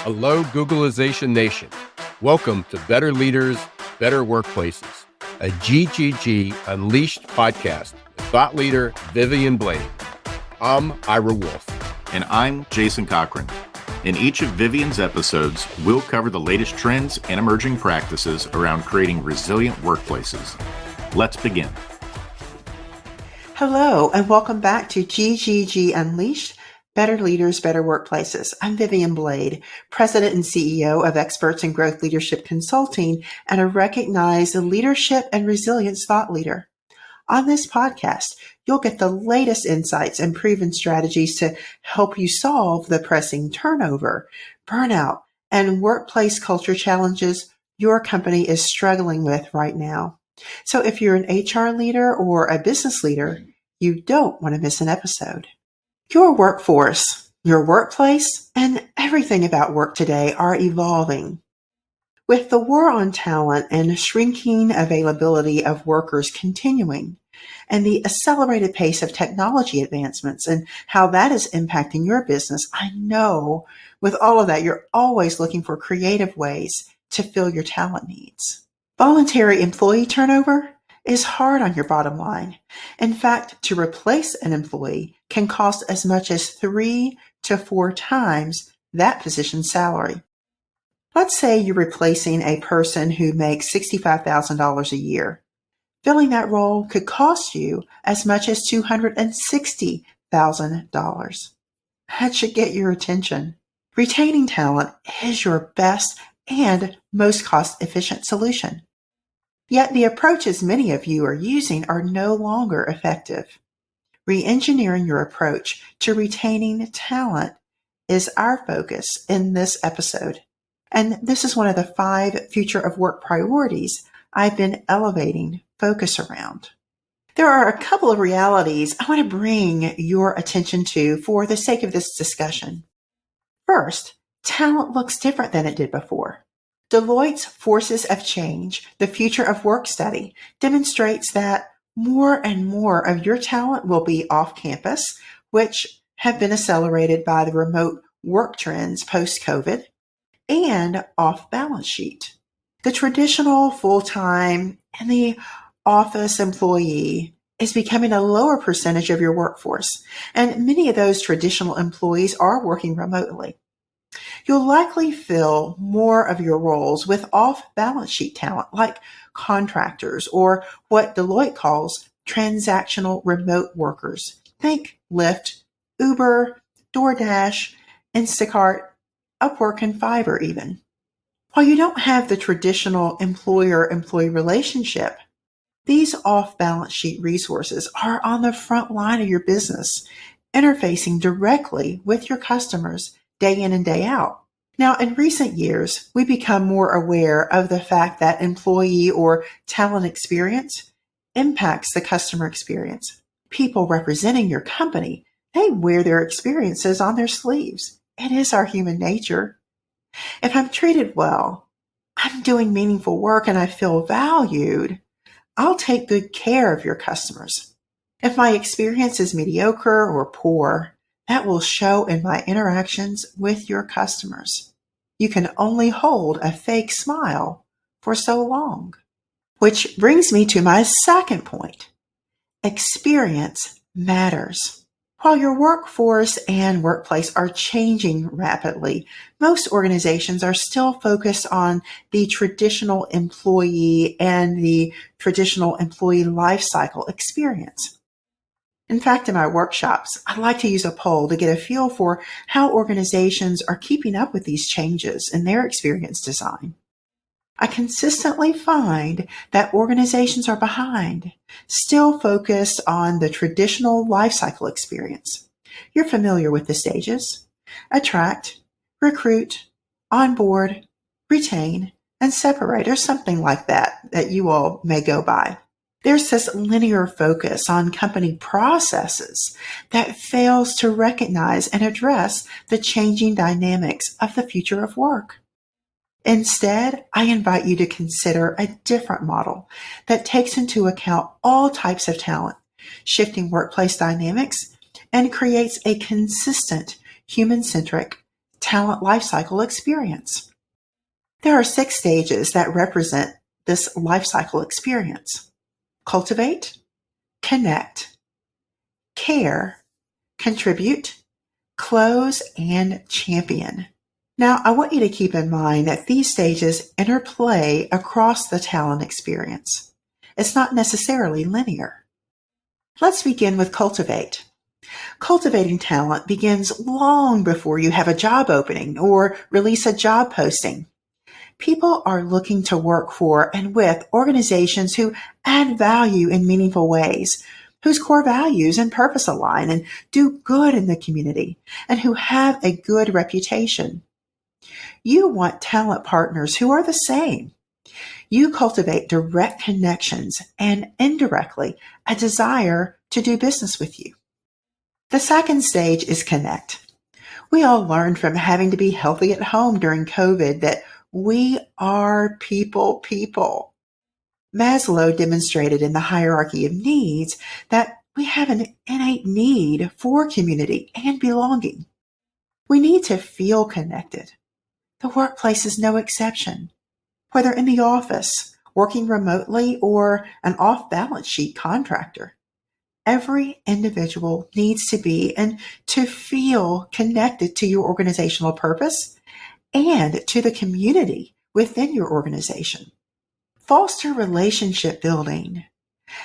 Hello, Googleization Nation. Welcome to Better Leaders, Better Workplaces, a GGG Unleashed podcast with thought leader Vivian Blade. I'm Ira Wolfe. And I'm Jason Cochran. In each of Vivian's episodes, we'll cover the latest trends and emerging practices around creating resilient workplaces. Let's begin. Hello, and welcome back to GGG Unleashed, Better Leaders, Better Workplaces. I'm Vivian Blade, President and CEO of Experts in Growth Leadership Consulting and a recognized leadership and resilience thought leader. On this podcast, you'll get the latest insights and proven strategies to help you solve the pressing turnover, burnout, and workplace culture challenges your company is struggling with right now. So if you're an HR leader or a business leader, you don't want to miss an episode. Your workforce, your workplace, and everything about work today are evolving. With the war on talent and shrinking availability of workers continuing, and the accelerated pace of technology advancements and how that is impacting your business, I know with all of that, you're always looking for creative ways to fill your talent needs. Voluntary employee turnover is hard on your bottom line. In fact, to replace an employee can cost as much as 3 to 4 times that position's salary. Let's say you're replacing a person who makes $65,000 a year. Filling that role could cost you as much as $260,000. That should get your attention. Retaining talent is your best and most cost-efficient solution. Yet the approaches many of you are using are no longer effective. Reengineering your approach to retaining talent is our focus in this episode. And this is one of the 5 future of work priorities I've been elevating focus around. There are a couple of realities I want to bring your attention to for the sake of this discussion. First, talent looks different than it did before. Deloitte's Forces of Change, the Future of Work study, demonstrates that more and more of your talent will be off campus, which have been accelerated by the remote work trends post-COVID, and off balance sheet. The traditional full-time and the office employee is becoming a lower percentage of your workforce, and many of those traditional employees are working remotely. You'll likely fill more of your roles with off-balance sheet talent like contractors or what Deloitte calls transactional remote workers. Think Lyft, Uber, DoorDash, Instacart, Upwork, and Fiverr even. While you don't have the traditional employer-employee relationship, these off-balance sheet resources are on the front line of your business, interfacing directly with your customers day in and day out. Now, in recent years, we've become more aware of the fact that employee or talent experience impacts the customer experience. People representing your company, they wear their experiences on their sleeves. It is our human nature. If I'm treated well, I'm doing meaningful work, and I feel valued, I'll take good care of your customers. If my experience is mediocre or poor, that will show in my interactions with your customers. You can only hold a fake smile for so long. Which brings me to my second point. Experience matters. While your workforce and workplace are changing rapidly, most organizations are still focused on the traditional employee and the traditional employee lifecycle experience. In fact, in my workshops, I like to use a poll to get a feel for how organizations are keeping up with these changes in their experience design. I consistently find that organizations are behind, still focused on the traditional lifecycle experience. You're familiar with the stages: attract, recruit, onboard, retain, and separate, or something like that you all may go by. There's this linear focus on company processes that fails to recognize and address the changing dynamics of the future of work. Instead, I invite you to consider a different model that takes into account all types of talent, shifting workplace dynamics, and creates a consistent, human-centric talent lifecycle experience. There are 6 stages that represent this lifecycle experience: cultivate, connect, care, contribute, close, and champion. Now, I want you to keep in mind that these stages interplay across the talent experience. It's not necessarily linear. Let's begin with cultivate. Cultivating talent begins long before you have a job opening or release a job posting. People are looking to work for and with organizations who add value in meaningful ways, whose core values and purpose align and do good in the community, and who have a good reputation. You want talent partners who are the same. You cultivate direct connections and indirectly a desire to do business with you. The second stage is connect. We all learned from having to be healthy at home during COVID that we are people. Maslow demonstrated in the hierarchy of needs that we have an innate need for community and belonging. We need to feel connected. The workplace is no exception. Whether in the office, working remotely, or an off-balance sheet contractor, every individual needs to be and to feel connected to your organizational purpose and to the community within your organization. Foster relationship building.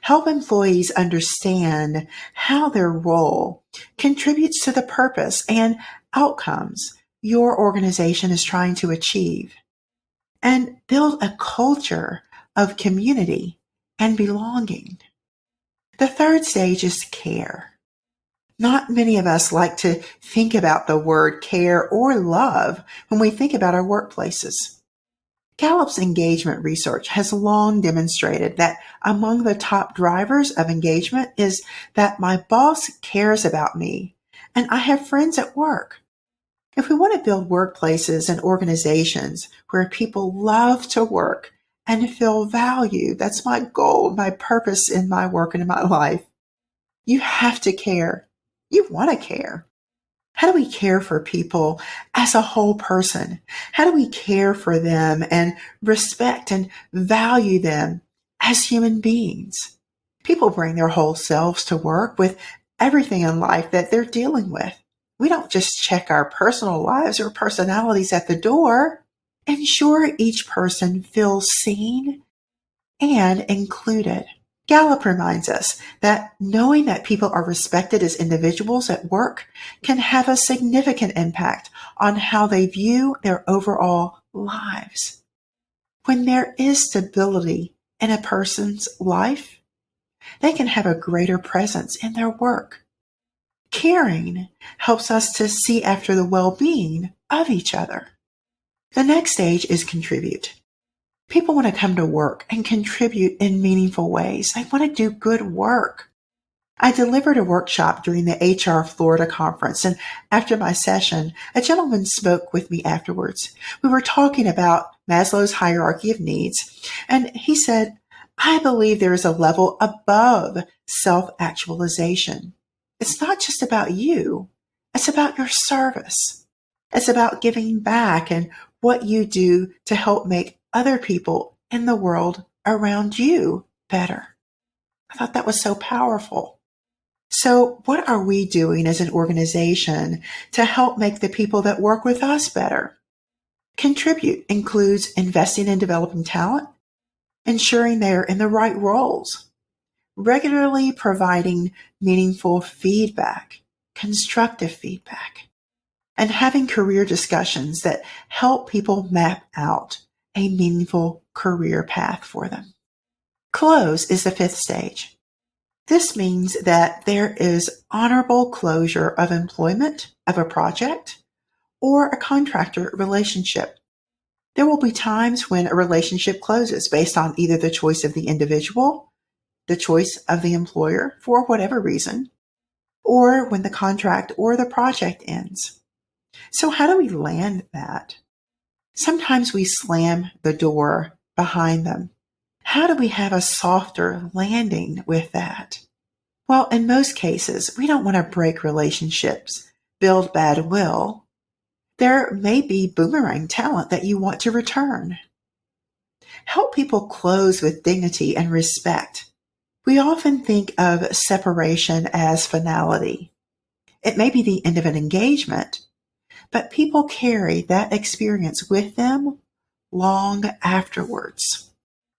Help employees understand how their role contributes to the purpose and outcomes your organization is trying to achieve. And build a culture of community and belonging. The third stage is care. Not many of us like to think about the word care or love when we think about our workplaces. Gallup's engagement research has long demonstrated that among the top drivers of engagement is that my boss cares about me and I have friends at work. If we want to build workplaces and organizations where people love to work and feel valued, that's my goal, my purpose in my work and in my life, you have to care. You want to care. How do we care for people as a whole person? How do we care for them and respect and value them as human beings? People bring their whole selves to work with everything in life that they're dealing with. We don't just check our personal lives or personalities at the door. Ensure each person feels seen and included. Gallup reminds us that knowing that people are respected as individuals at work can have a significant impact on how they view their overall lives. When there is stability in a person's life, they can have a greater presence in their work. Caring helps us to see after the well-being of each other. The next stage is contribute. People want to come to work and contribute in meaningful ways. They want to do good work. I delivered a workshop during the HR Florida conference, and after my session, a gentleman spoke with me afterwards. We were talking about Maslow's hierarchy of needs, and he said, I believe there is a level above self-actualization. It's not just about you. It's about your service. It's about giving back and what you do to help make other people in the world around you better. I thought that was so powerful. So what are we doing as an organization to help make the people that work with us better? Contribute includes investing in developing talent, ensuring they're in the right roles, regularly providing meaningful feedback, constructive feedback, and having career discussions that help people map out a meaningful career path for them. Close is the 5th stage. This means that there is honorable closure of employment of a project or a contractor relationship. There will be times when a relationship closes based on either the choice of the individual, the choice of the employer for whatever reason, or when the contract or the project ends. So how do we land that? Sometimes we slam the door behind them. How do we have a softer landing with that? Well, in most cases, we don't want to break relationships, build bad will. There may be boomerang talent that you want to return. Help people close with dignity and respect. We often think of separation as finality. It may be the end of an engagement, but people carry that experience with them long afterwards.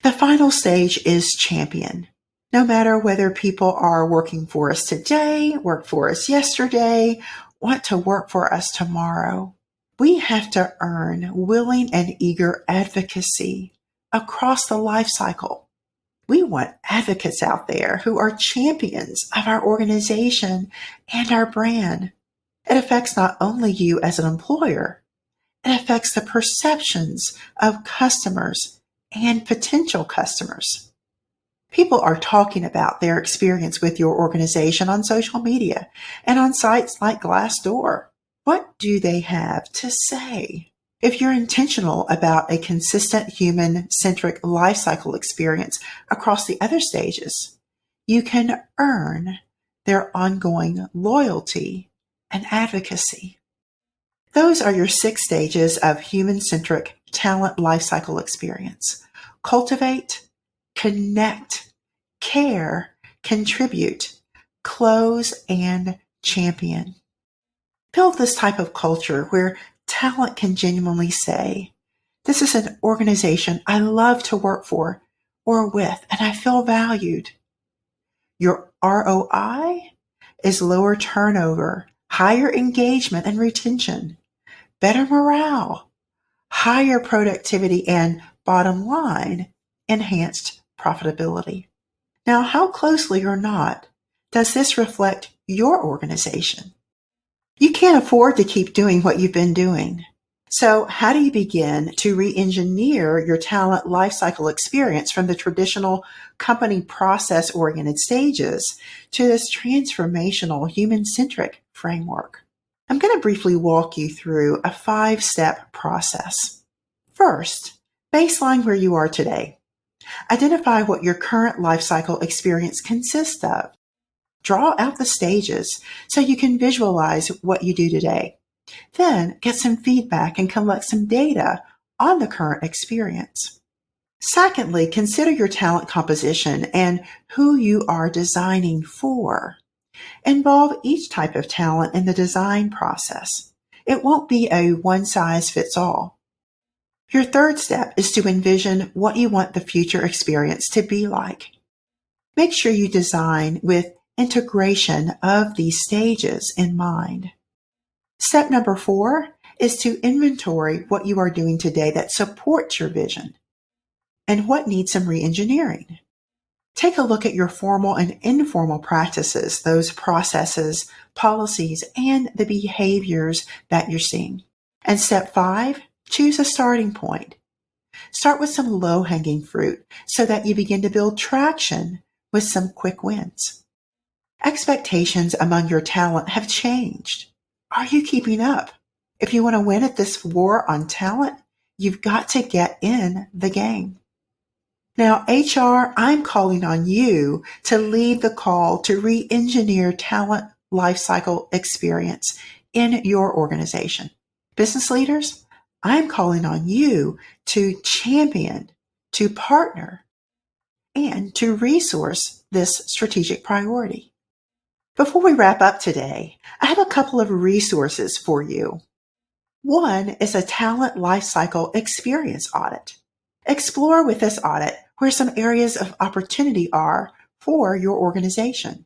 The final stage is champion. No matter whether people are working for us today, worked for us yesterday, want to work for us tomorrow, we have to earn willing and eager advocacy across the life cycle. We want advocates out there who are champions of our organization and our brand. It affects not only you as an employer, it affects the perceptions of customers and potential customers. People are talking about their experience with your organization on social media and on sites like Glassdoor. What do they have to say? If you're intentional about a consistent human-centric lifecycle experience across the other stages, you can earn their ongoing loyalty and advocacy. Those are your 6 stages of human-centric talent lifecycle experience. Cultivate, connect, care, contribute, close, and champion. Build this type of culture where talent can genuinely say, "This is an organization I love to work for or with, and I feel valued." Your ROI is lower turnover, higher engagement and retention, better morale, higher productivity, and bottom line, enhanced profitability. Now, how closely or not does this reflect your organization? You can't afford to keep doing what you've been doing. So how do you begin to re-engineer your talent lifecycle experience from the traditional company process-oriented stages to this transformational human-centric framework? I'm going to briefly walk you through a 5-step process. First, baseline where you are today. Identify what your current lifecycle experience consists of. Draw out the stages so you can visualize what you do today. Then get some feedback and collect some data on the current experience. Secondly, consider your talent composition and who you are designing for. Involve each type of talent in the design process. It won't be a one-size-fits-all. Your third step is to envision what you want the future experience to be like. Make sure you design with integration of these stages in mind. Step number 4 is to inventory what you are doing today that supports your vision and what needs some re-engineering. Take a look at your formal and informal practices, those processes, policies, and the behaviors that you're seeing. And step 5, choose a starting point. Start with some low-hanging fruit so that you begin to build traction with some quick wins. Expectations among your talent have changed. Are you keeping up? If you want to win at this war on talent, you've got to get in the game. Now, HR, I'm calling on you to lead the call to re-engineer talent lifecycle experience in your organization. Business leaders, I'm calling on you to champion, to partner, and to resource this strategic priority. Before we wrap up today, I have a couple of resources for you. One is a talent lifecycle experience audit. Explore with this audit where some areas of opportunity are for your organization.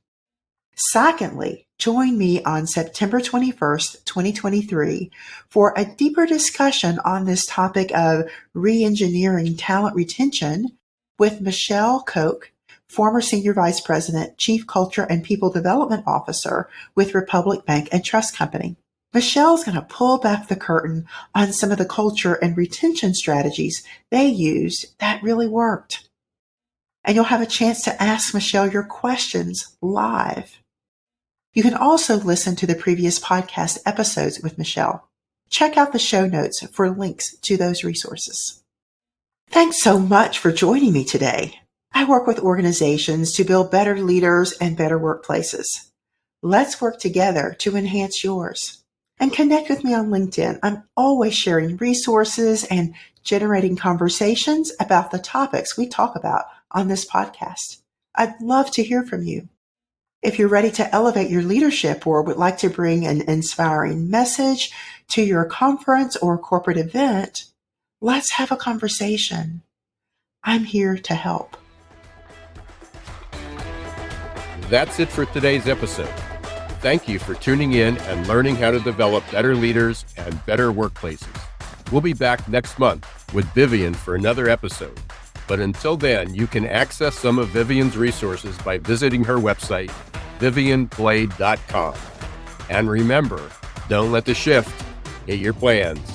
Secondly, join me on September 21st, 2023 for a deeper discussion on this topic of re-engineering talent retention with Michelle Koch, former Senior Vice President, Chief Culture and People Development Officer with Republic Bank and Trust Company. Michelle's going to pull back the curtain on some of the culture and retention strategies they used that really worked. And you'll have a chance to ask Michelle your questions live. You can also listen to the previous podcast episodes with Michelle. Check out the show notes for links to those resources. Thanks so much for joining me today. I work with organizations to build better leaders and better workplaces. Let's work together to enhance yours. And connect with me on LinkedIn. I'm always sharing resources and generating conversations about the topics we talk about on this podcast. I'd love to hear from you. If you're ready to elevate your leadership or would like to bring an inspiring message to your conference or corporate event, let's have a conversation. I'm here to help. That's it for today's episode. Thank you for tuning in and learning how to develop better leaders and better workplaces. We'll be back next month with Vivian for another episode. But until then, you can access some of Vivian's resources by visiting her website, vivianblade.com. And remember, don't let the shift hit your plans.